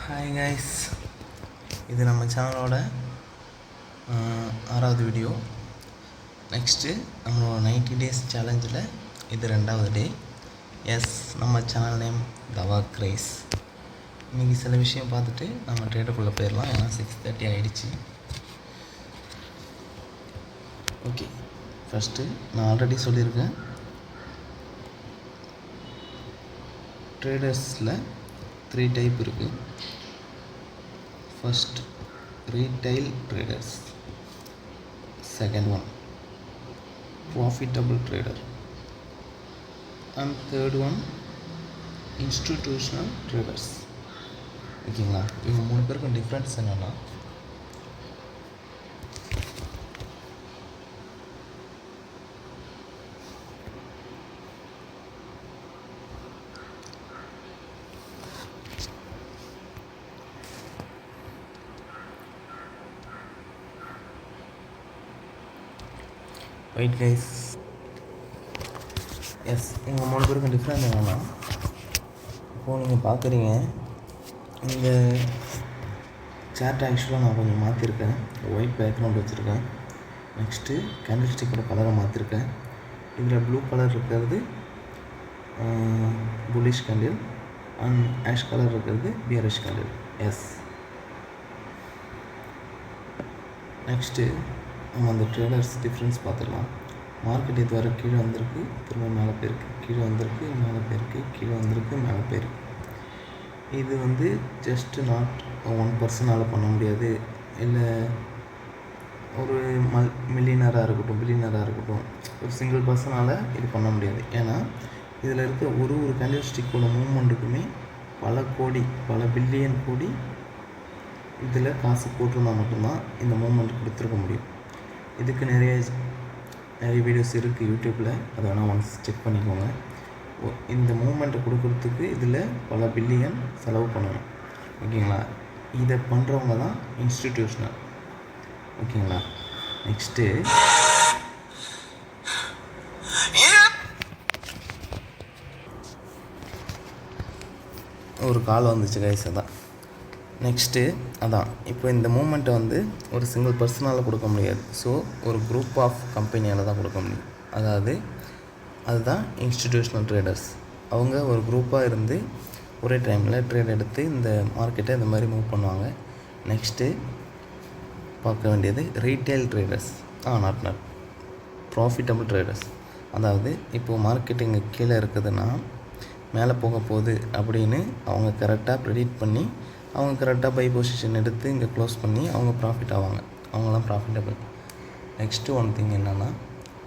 Hi guys, இது நம்ம சேனலோட 6வது வீடியோ. நெக்ஸ்ட்டு நம்மளோட 90 டேஸ் சேலஞ்சில் இது 2வது டே. எஸ், நம்ம சேனல் நேம் தவா கிரைஸ். இன்றைக்கி சில விஷயம் பார்த்துட்டு நம்ம ட்ரேடுக்குள்ளே போயிடலாம், ஏன்னா 6:30 ஆகிடுச்சு. ஓகே, ஃபஸ்ட்டு நான் ஆல்ரெடி சொல்லியிருக்கேன், ட்ரேடர்ஸில் 3 டைப் இருக்குது. First, retail traders. Second one, profitable trader. And third one, institutional traders. ஓகேங்களா? இவங்க 3 பேருக்கும் டிஃப்ரென்ஸ் என்னென்னா, ரைட் கைஸ், எஸ், இவங்க 3 பேருக்கும் டிஃப்ரெண்ட் என்னென்னா, இப்போது நீங்கள் பார்க்குறீங்க, இந்த சேட் ஆக்சுவலாக நான் கொஞ்சம் மாற்றிருக்கேன். ஒயிட் பேக்ரவுண்ட் வச்சுருக்கேன். நெக்ஸ்ட்டு கேண்டில் ஸ்டிக்கோட கலரை மாற்றிருக்கேன். இதில் ப்ளூ கலர் இருக்கிறது bullish candle, and ash colour இருக்கிறது பியரிஷ் கேண்டில். எஸ், நெக்ஸ்ட்டு நம்ம அந்த ட்ரேடர்ஸ் டிஃப்ரென்ஸ் பார்த்துடலாம். மார்க்கெட் இது வரை கீழே வந்திருக்கு, திரும்ப மேலே போயிருக்கு, கீழே வந்திருக்கு, மேலே போயிருக்கு, கீழே வந்திருக்கு, மேலே போயிருக்கு. இது வந்து ஜஸ்ட்டு நாட் 1% பண்ண முடியாது, இல்லை ஒரு மில்லியனராக இருக்கட்டும், பில்லியனராக இருக்கட்டும், ஒரு சிங்கிள் பர்சனால் இது பண்ண முடியாது. ஏன்னா இதில் இருக்க ஒரு கேண்டில் ஸ்டிக்கோட மூவ்மெண்ட்டுக்குமே பல கோடி, பல பில்லியன் கோடி இதில் காசு போட்டிருந்தா மட்டும்தான் இந்த மூவ்மெண்ட் கொடுத்துருக்க முடியும். இதுக்கு நிறைய வீடியோஸ் இருக்குது யூடியூப்பில், அதை வேணால் ஒன்ஸ் செக் பண்ணிக்கோங்க. இந்த மூமெண்ட்டை கொடுக்குறதுக்கு இதில் பல பில்லியன் செலவு பண்ணணும். ஓகேங்களா? இதை பண்ணுறவங்க தான் இன்ஸ்டிடியூஷனல். ஓகேங்களா? நெக்ஸ்ட்டு ஒரு கால் வந்துச்சு கைஸ், அதான் நெக்ஸ்ட்டு அதான். இப்போ இந்த மூமெண்ட்டை வந்து ஒரு சிங்கிள் பர்சனால் கொடுக்க முடியாது. ஸோ ஒரு குரூப் ஆஃப் கம்பெனியால் தான் கொடுக்க முடியும். அதாவது அதுதான் இன்ஸ்டிடியூஷனல் ட்ரேடர்ஸ். அவங்க ஒரு குரூப்பாக இருந்து ஒரே டைமில் ட்ரேட் எடுத்து இந்த மார்க்கெட்டை இந்த மாதிரி மூவ் பண்ணுவாங்க. நெக்ஸ்ட்டு பார்க்க வேண்டியது retail traders. Not profitable traders. அதாவது இப்போது மார்க்கெட் இங்கே கீழே இருக்குதுன்னா மேலே போக போகுது அப்படின்னு அவங்க கரெக்டாக ப்ரெடிக்ட் பண்ணி அவங்க கரெக்டாக பை பொசிஷன் எடுத்து இங்கே க்ளோஸ் பண்ணி அவங்க ப்ராஃபிட் ஆவாங்க. அவங்களாம் ப்ராஃபிட்டபிள். நெக்ஸ்ட்டு ஒன் திங் என்னென்னா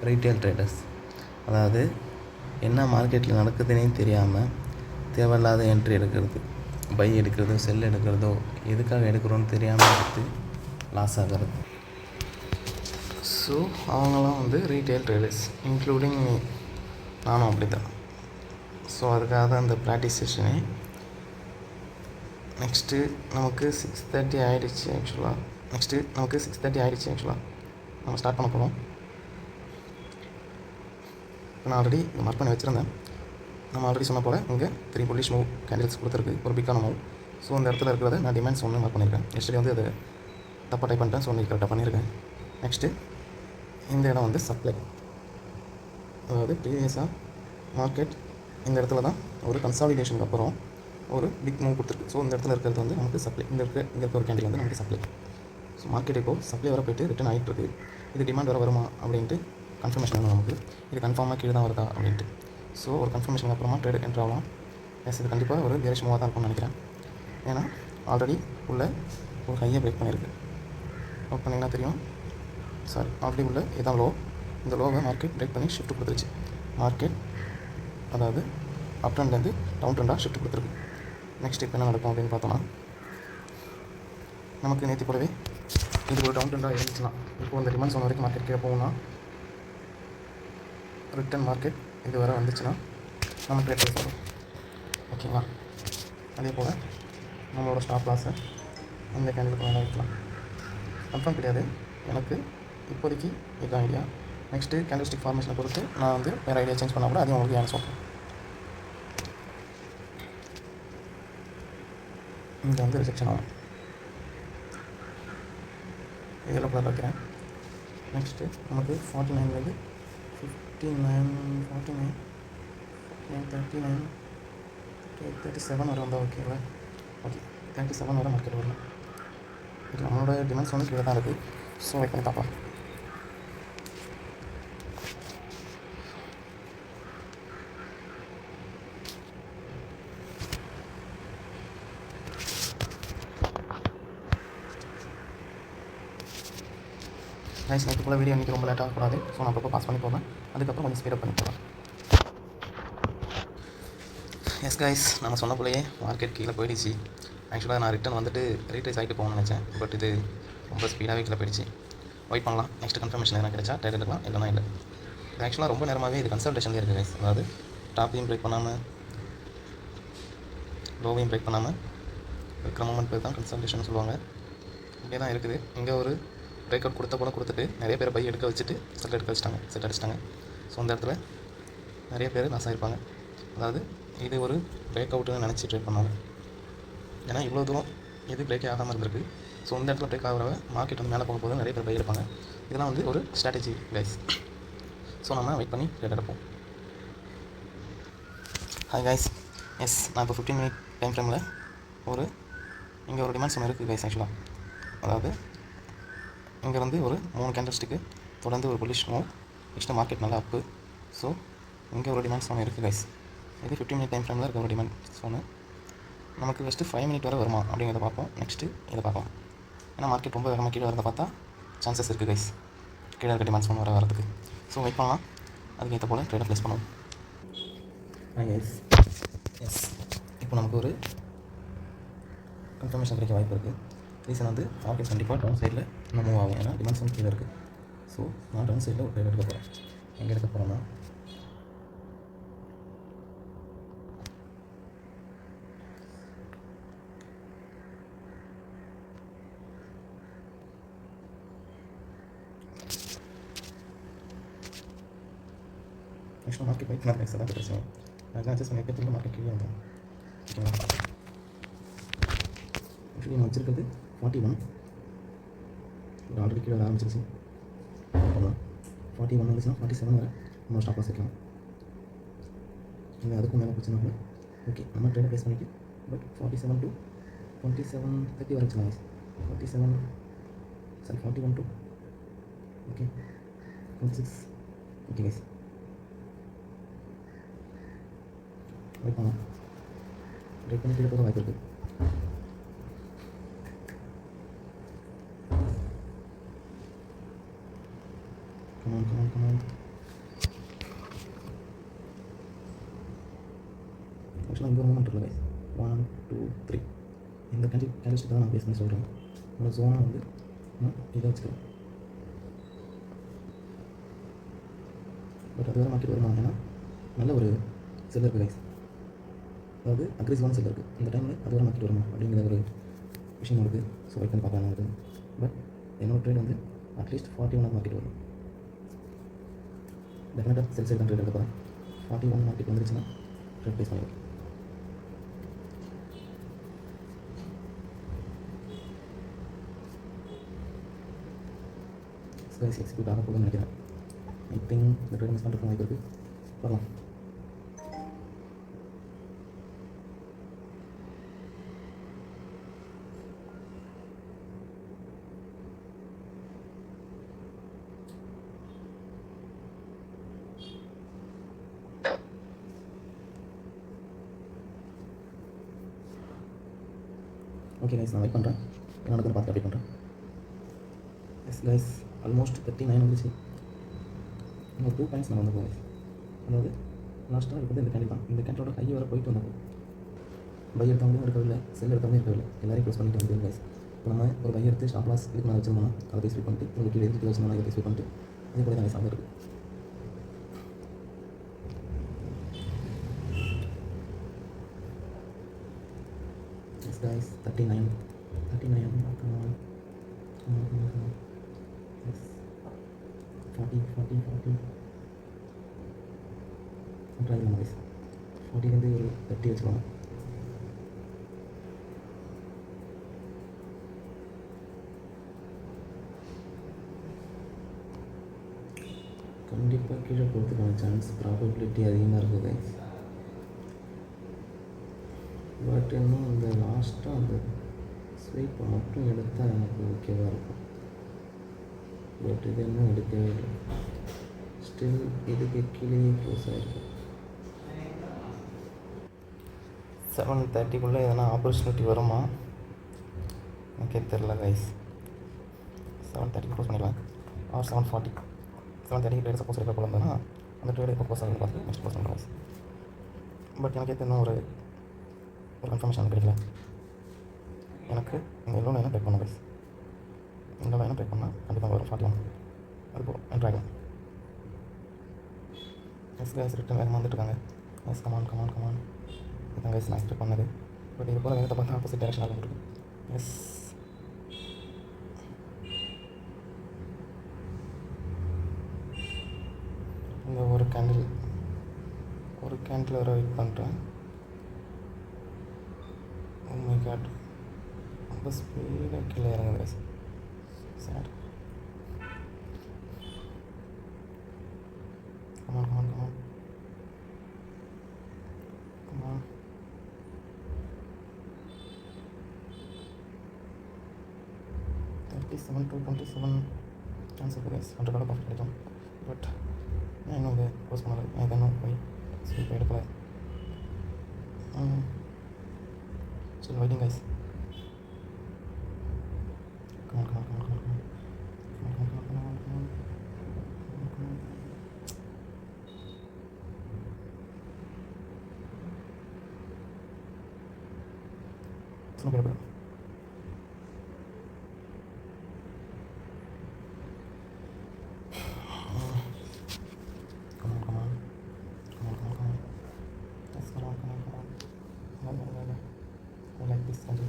ரீட்டைல் ட்ரேடர்ஸ். அதாவது என்ன மார்க்கெட்டில் நடக்குதுன்னே தெரியாமல் தேவையில்லாத என்ட்ரி எடுக்கிறது, பை எடுக்கிறதோ செல் எடுக்கிறதோ, எதுக்காக எடுக்கிறோன்னு தெரியாமல் எடுத்து லாஸ் ஆகிறது. ஸோ அவங்களாம் வந்து ரீட்டைல் ட்ரேடர்ஸ், இன்க்ளூடிங் நானும் அப்படி தான். ஸோ அதுக்காக தான் அந்த ப்ராக்டிஸ் செஷனே. நெக்ஸ்ட்டு நமக்கு 6:30 ஆகிடுச்சு ஆக்சுவலாக. நம்ம ஸ்டார்ட் பண்ண போகிறோம். நான் ஆல்ரெடி மார்க் பண்ணி வச்சுருந்தேன். நம்ம ஆல்ரெடி சொன்ன போல் இங்கே 3 புல்லிஷ் மூவ் கேண்டில்ஸ் கொடுத்துருக்கு, ஒரு பிக்கான மூவ். ஸோ இந்த இடத்துல இருக்கிறத நான் டிமாண்ட்ஸ் ஒன்று மார்க் பண்ணியிருக்கேன். எஸ்டே வந்து அது தப்பாக டைப் பண்ணிட்டேன், ஸோ கரெக்டாக பண்ணியிருக்கேன். நெக்ஸ்ட்டு இந்த இடம் வந்து சப்ளை. அதாவது ப்ரீவியஸாக மார்க்கெட் இந்த இடத்துல தான் ஒரு கன்சாலிடேஷனுக்கு அப்புறம் ஒரு பிக் மூவ் கொடுத்துருக்கு. ஸோ இந்த இடத்துல இருக்கிறது வந்து நமக்கு சப்ளை. இங்கே இருக்க ஒரு கேண்டில் வந்து நமக்கு சப்ளை. ஸோ மார்க்கெட் இப்போது சப்ளை வர போய்ட்டு ரிட்டர்ன் ஆகிட்டுருக்கு. இது டிமாண்ட் வர வருமா அப்படின்ட்டு கன்ஃபர்மேஷன் வேணும் நமக்கு. இது கன்ஃபார்மாக கீழே தான் வருதா அப்படின்ட்டு. ஸோ ஒரு கன்ஃபர்மேஷனுக்கு அப்புறமா ட்ரேட் என்ட்ரு ஆகலாம். எஸ், இது கண்டிப்பாக ஒரு பேரிஷ் மூவாக தான் இருக்கும்னு நினைக்கிறேன். ஏன்னா ஆல்ரெடி உள்ள ஒரு ஹையை பிரேக் பண்ணியிருக்கு. நோட் பண்ணிங்கன்னா தெரியும். ஆல்ரெடி உள்ள இதான் லோ. இந்த லோவை மார்க்கெட் பிரேக் பண்ணி ஷிஃப்ட் கொடுத்துருச்சு. மார்க்கெட் அதாவது அப் ட்ரெண்ட்லேருந்து டவுன் ட்ரெண்டாக ஷிஃப்ட் கொடுத்துருக்கு. நெக்ஸ்ட் இப்போ என்ன நடக்கும் அப்படின்னு பார்த்தோம்னா, நமக்கு நேற்று போலவே இது ஒரு டவுன் ட்ரெண்டாக இருந்துச்சுன்னா, இப்போ இந்த டிமாண்ட் சோன் வரைக்கும் மார்க்கெட் கீழே போகும்னா, ரிட்டன் மார்க்கெட் இது வரை வந்துச்சுன்னா நம்ம ட்ரேட் ரைஸ் வரும். ஓகேங்களா? அதே போல் நம்மளோட ஸ்டாப் லாஸை அந்த கேண்டிலுக்கு மேலே வைக்கலாம். கன்ஃபார்ம் கிடையாது எனக்கு இப்போதைக்கு இதுதான் ஐடியா. நெக்ஸ்ட்டு கேண்டில் ஸ்டிக் ஃபார்மேஷனை பொறுத்து நான் வந்து வேறு ஐடியா சேஞ்ச் பண்ணால் கூட அதையும் உங்களுக்கு ஏன் சொல்கிறேன். இங்கே வந்து ரிஜெக்ஷன் ஆகும். இதில் கூட வைக்கிறேன். நெக்ஸ்ட்டு நமக்கு 49 59 49 39 37 வரை வந்தால் ஓகேங்களா? ஓகே 37 வரை மார்க்கெட் வரணும். ஓகே, நம்மளோட டிமாண்ட்ஸ் வந்து கீழே தான் இருக்குது. ஸோ வெயிட் பண்ணி பார்ப்போம். கைஸ், நைட்டு போல் வீடியோ இன்றைக்கி ரொம்ப லேட் ஆகக்கூடாது. ஸோ நான் அப்பப்போ பாஸ் பண்ணி போவேன். அதுக்கப்புறம் கொஞ்சம் ஸ்பீடப் பண்ணி போவேன். எஸ் கைஸ், நம்ம சொன்ன போலயே மார்க்கெட் கீழே போயிடுச்சு. ஆக்சுவலாக நான் ரிட்டன் வந்துட்டு ரீட்ரேஸ் ஆகிட்டு போகணும்னு நினச்சேன். பட் இது ரொம்ப ஸ்பீடாகவே கீழே போயிடுச்சு. வெயிட் பண்ணலாம். நெக்ஸ்ட் கன்ஃபர்மேஷன் எதனா கிடைச்சா ட்ரேட் எடுக்கலாம், இல்லைனா இல்லை. இது ஆக்சுவலாக ரொம்ப நேரமாகவே இது கன்சல்டேஷன்லேயே இருக்குது கைஸ். அதாவது டாப்பையும் பிரேக் பண்ணாமல் லோவையும் பிரேக் பண்ணாமல் இருக்கிற மூமெண்ட் பேர் தான் கன்சல்டேஷன் சொல்லுவாங்க. இப்படியே தான் இருக்குது. இங்கே ஒரு பிரேக் அவுட் கொடுத்த போல கொடுத்துட்டு நிறைய பேர் பை எடுக்க வச்சுட்டு செட் அடிச்சிட்டாங்க. ஸோ அந்த இடத்துல நிறைய பேர் லாஸ் ஆகிருப்பாங்க. அதாவது இது ஒரு பிரேக் அவுட்டுன்னு நினச்சி ட்ரேட் பண்ணாங்க. ஏன்னா இவ்வளோ தூரம் இது பிரேக்கே ஆகாமல் இருந்திருக்கு. ஸோ இந்த இடத்துல பிரேக் ஆகிறவங்க மார்க்கெட் வந்து மேலே போகும்போது நிறைய பேர் பை எடுப்பாங்க. இதெல்லாம் வந்து ஒரு ஸ்ட்ராட்டஜி கைஸ். ஸோ நம்ம வெயிட் பண்ணி ட்ரேட் எடுப்போம். ஹாய் கைஸ், எஸ் நான் இப்போ 15 மினிட் டைம் ஃப்ரேமில் இங்கே ஒரு டிமாண்ட்ஸ் ஒன்று இருக்குது கைஸ். ஆக்சுவலாக அதாவது இங்கே வந்து ஒரு 3 கேண்டல்ஸ்டிக்கு தொடர்ந்து ஒரு புல்லிஷ் மூவ், நெக்ஸ்ட்டு மார்க்கெட் நல்லா அப்பு. ஸோ இங்கே ஒரு டிமாண்ட்ஸ் ஒன்று இருக்குது கைஸ். இது 15 மினிட் டைம் ஃப்ரேமில் இருக்க ஒரு டிமாண்ட்ஸ் ஒன்று. நமக்கு ஃபஸ்ட்டு 5 மினிட் வரை வருமா அப்படிங்கிறத பார்ப்போம். நெக்ஸ்ட்டு இதை பார்ப்போம். ஏன்னா மார்க்கெட் ரொம்ப வேகமாக கீழே வரதை பார்த்தா சான்சஸ் இருக்குது கைஸ், கீழே இருக்க டிமாண்ட்ஸ் ஒன்று வரதுக்கு. ஸோ வெயிட் பண்ணலாம். அதுக்கு ஏற்ற போல் ட்ரேடை ப்ளேஸ் பண்ணுவோம். கைஸ், எஸ் இப்போ நமக்கு ஒரு கன்ஃபர்மேஷன் கிடைக்க வாய்ப்பு இருக்குது. ரீசன் வந்து மார்க்கெட் கண்டிப்பாக டவுன் சைடில் இன்னும் மூவ் ஆகும். ஏன்னா டிமாண்ட்ஸ் வந்து கீழே இருக்குது. ஸோ நான் டவுன் சைடில் ஒரு ட்ரேட் எடுக்க போகிறேன். எங்கே எடுக்க போகிறோன்னா ஆக்சுவலாக மார்க்கெட் வெயிட் பண்ண கைஸ், அதான் பிரச்சனை. அதுதான் அட்ஜஸ்ட் பண்ணி வைக்கிறதுக்கு மார்க்கெட் கீழே வந்துடும். ஓகேங்களா? ஆக்சுவலி நான் வச்சுருக்கிறது 41. ஒரு ஆல்ரெடி கீழே ஆரம்பிச்சிருச்சு. அவ்வளோதான் 41 வந்துச்சுன்னா 47 வரை நம்ம ஸ்டாப் லாஸ் வைக்கலாம். இல்லை அதுக்கும் மேலே பிரச்சனை இல்லை. ஓகே, நம்ம ட்ரேடை ப்ளேஸ் பண்ணிவிட்டு பட் 47 to 27:30 வரை வச்சுக்கலாம். 41 to okay 26. Okay guys, wait பண்ணலாம். ட்ரேட் பண்ணி கீழே போக வாய்ப்பு இருக்குது. கமான். ஆக்சுவலாக இங்கே ஒரு மூமெண்ட் இல்லை கைஸ். 1 2 3 இந்த கேண்டில்ஸ்டிக் தான் நான் பேஸ் பண்ணி சொல்கிறேன். என்னோடய ஜோனை வந்து நான் இதை வச்சுக்கிறேன். பட் அது வேறு மார்க்கெட் வருமா? ஏன்னா நல்ல ஒரு செல் இருக்குது கைஸ். அதாவது அக்ரெசிவான செல் இருக்குது. இந்த டைமில் அது வேறு மார்க்கெட் வருமா அப்படிங்கிற ஒரு விஷயம் இருக்குது. ஸோ வெயிட் பண்ணி பார்க்கலாம் இருக்குது. பட் என்னோடய ட்ரேட் வந்து அட்லீஸ்ட் 41 மார்க்கெட் வரும். டெஃபினட்டாக செல் சைடு தான் ட்ரேட் எடுக்க போகிறேன். 41 மார்க்கெட் வந்துருச்சுன்னா ட்ரேட் ப்ளேஸ் பண்ணிடுவேன். கைஸ், எக்ஸிக்யூட் ஆக போகுதுன்னு நினைக்கிறேன். ஐ திங்க் இந்த ட்ரேட் மிஸ் பண்ணுறதுக்கு வாய்ப்பு இருக்குது. பார்க்கலாம். ஓகே கைஸ், நான் வெயிட் பண்ணுறேன். என்ன நடக்குதுன்னு பார்த்து அப்டேட் பண்ணுறேன். எஸ் கைஸ், ஆல்மோஸ்ட் 39 வந்துச்சு. இன்னும் 2 பாயிண்ட்ஸ் நான் வந்து போவேன். அதாவது லாஸ்ட்டாக இப்போ இந்த கேண்டில் தான். இந்த கேண்டலோட ஹை வரை போயிட்டு வந்தோம். பை எடுத்தவங்களும் எடுக்கவில்லை, செல் எடுத்தவங்களும் இருக்கவில்லை. எல்லாரையும் க்ளோஸ் பண்ணிட்டு வந்து கைஸ். இப்போ நம்ம ஒரு பை எடுத்து ஸ்டாப் லாஸ் இதுக்கு மேலே வச்சிருந்தோம்னா அதை பேஸ் பண்ணிட்டு உங்களுக்கு கீழே எடுத்து வச்சிருந்தோம்னா இதை பேஸ் பண்ணிட்டு அதே போல தான் கைஸ் ஆக இருக்குது. S guys, 39 come on. Yes. 40 try பண்ணலாம் கைஸ். 40 வந்து ஒரு 30 வச்சுக்கோங்க. கண்டிப்பாக கீழே போகிறதுக்கான சான்ஸ் ப்ராபபிலிட்டி அதிகமாக இருக்குது. பட் இன்னும் அந்த லாஸ்ட்டாக அந்த ஸ்வீப்பை மட்டும் எடுத்தால் எனக்கு ஓகேவாக இருக்கும். பட் இது இன்னும் எடுக்கவே இல்லை. ஸ்டில் இதுக்கு கீழே க்ளோஸ் ஆகிருக்கு. 7:30 எதனா ஆப்பர்ச்சுனிட்டி வருமா எனக்கே தெரில கைஸ். 7:30 க்ளோஸ் பண்ணிடுவேன். ஆர் 7:40 7:30 ட்ரேட் சப்போஸ் இருக்க போல இருந்ததுன்னா அந்த ட்ரேட் எப்போ க்ளோஸ் ஆகுது பார்த்து நெக்ஸ்ட் க்ளோஸ் பண்ணுறேன் கைஸ். பட் எனக்கே இன்னும் ஒரு கன்ஃபர்மேஷன் கிடைக்கல. எனக்கு இந்த எல்லோ லைனை ட்ரை பண்ண கைஸ். இந்த லைனை ட்ரை பண்ணால் கண்டிப்பாக வரும் 41 அது போகும் என்ட்ரு ஆகும். எஸ் கைஸ் ரிட்டன் வேறு வந்துட்டுருக்காங்க. எஸ் கமான் இதான் கைஸ் நான் எக்ஸ்பெக்ட் பண்ணது. பட் இது போல் வேகத்தை பார்த்தா ஆப்போசிட் டேரக்ஷன் ஆக முடியும். எஸ் இந்த ஒரு கேண்டில் வர வெயிட் பண்ணுறேன். ஓ மை காட் ரொம்ப ஸ்பீடாக கீழே இறங்குது கைஸ். சேட் கமான் 37 to 27 சான்ஸ் இருக்குது கைஸ். 100 ப்ராஃபிட் கிடைக்கும். பட் நான் இன்னும் வந்து க்ளோஸ் பண்ணலை. எனக்கு இன்னும் போய் ஸ்வீப் எடுக்கலை. சரி வெயிட்டிங் கைஸ். கமான் சொன்ன பேர் like this and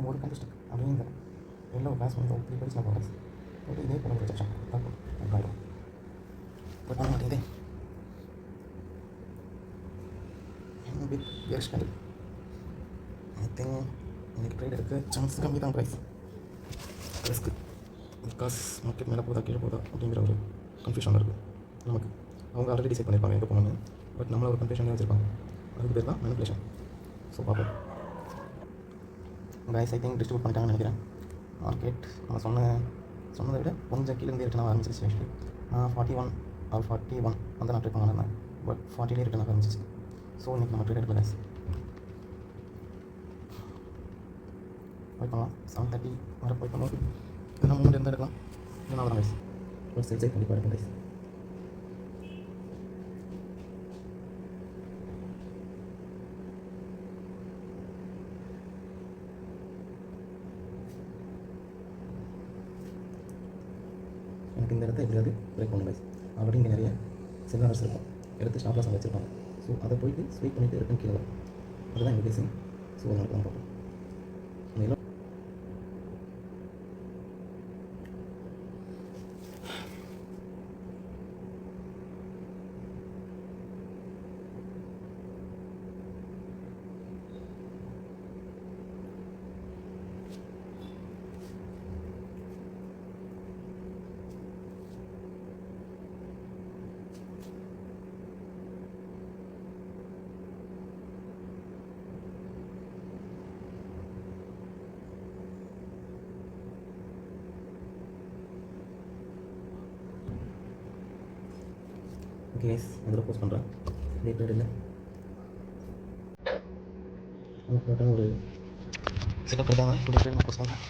ஒரு கண்டிஸ்ட் அப்படியே இந்த எல்லோ கிளாஸ் வந்து 3 பேஜ் நான் போகிறேன். பட் இதே போல ஒரு செக்ஷன் ஆகிடும். பட் நான் மாட்டேங்குதே. Big waste candle. I think இன்னைக்கு ட்ரேட் எடுக்க சான்ஸ் கம்மி தான். ப்ரைஸ் ரிஸ்க்கு பிகாஸ் மார்க்கெட் மேலே போதா கீழே போதா அப்படிங்கிற ஒரு கன்ஃபியூஷன் இருக்குது நமக்கு. அவங்க ஆல்ரெடி டிசைட் பண்ணியிருப்பாங்க எங்கே போகணுன்னு. பட் நம்மளை ஒரு கன்ஃபியூஷனே வச்சுருப்பாங்க. அதுக்கு பேர் தான் மேனிப்புலேஷன். ஸோ பார்ப்போம் கைஸ். ஐ திங்க் டிஸ்ட்ரிபியூட் பண்ணிட்டாங்கன்னு நினைக்கிறேன். மார்க்கெட் நம்ம சொன்னதை விட கொஞ்சம் கீழே இருந்து ரிட்டர்ன் ஆரம்பிச்சிருச்சு. ஆக்சுவலி நான் 41 or 41 வந்து நான் ட்ரேட் பண்ண இருந்தேன். பட் 40 ரிட்டர்ன் ஆரம்பிச்சிச்சு. ஸோ இன்றைக்கி நம்ம ட்ரேட் எடுக்கல கைஸ். போய் பண்ணலாம். 7:30 வர போய் பண்ணுவோம். இதெல்லாம் மூமெண்ட் இருந்தால் எடுக்கலாம். இதனால் தான் கைஸ். ஒரு செல் சைட் கண்டிப்பாக எடுக்கும் கைஸ். எனக்கு இந்த இடத்த எப்படியாவது பிரேக் பண்ணணும் கைஸ். ஆல்ரெடி இங்கே நிறைய செல் ஆர்டர்ஸ் இருக்கும். எடுத்து ஸ்டாப் லாஸ் வச்சுருப்பாங்க. ஸோ அதை போயிட்டு ஸ்வீப் பண்ணிவிட்டு ரிட்டன் கீழே வரும். அதுதான் எங்கள் பேசிங். ஸோ அதனால தான் பார்ப்போம். ஓகே கைஸ் அதில் போஸ்ட் பண்ணுறேன். இதே ட்ரேட் இல்லை அதுக்காக ஒரு செட்டப் இருக்காங்க. டுடே ட்ரேட் நான் போஸ்ட் பண்ணுறேன்.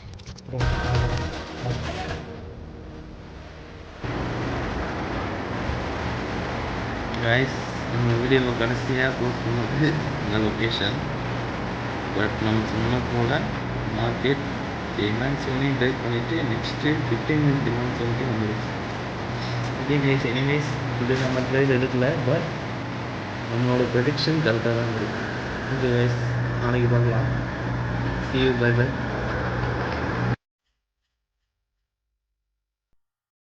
கைஸ் நம்ம வீடியோவில் கடைசியாக போஸ்ட் பண்ணது இந்த லொக்கேஷன். பட் நம்ம சொன்ன போல் மார்க்கெட் டிமாண்ட் சொல்லி பிரேக் பண்ணிவிட்டு நெக்ஸ்ட்டு 15 மினிட் டிமாண்ட் சொல்லிட்டு வந்துடுச்சு. ஓகே கைஸ், எனிவேஸ் டுடே நம்ம ட்ரேட் எடுக்கல. பட் நம்மளோட ப்ரெடிக்ஷன் கரெக்டாக தான் இருக்குது. ஓகே கைஸ், நாளைக்கு பார்க்கலாம். See you, bye bye.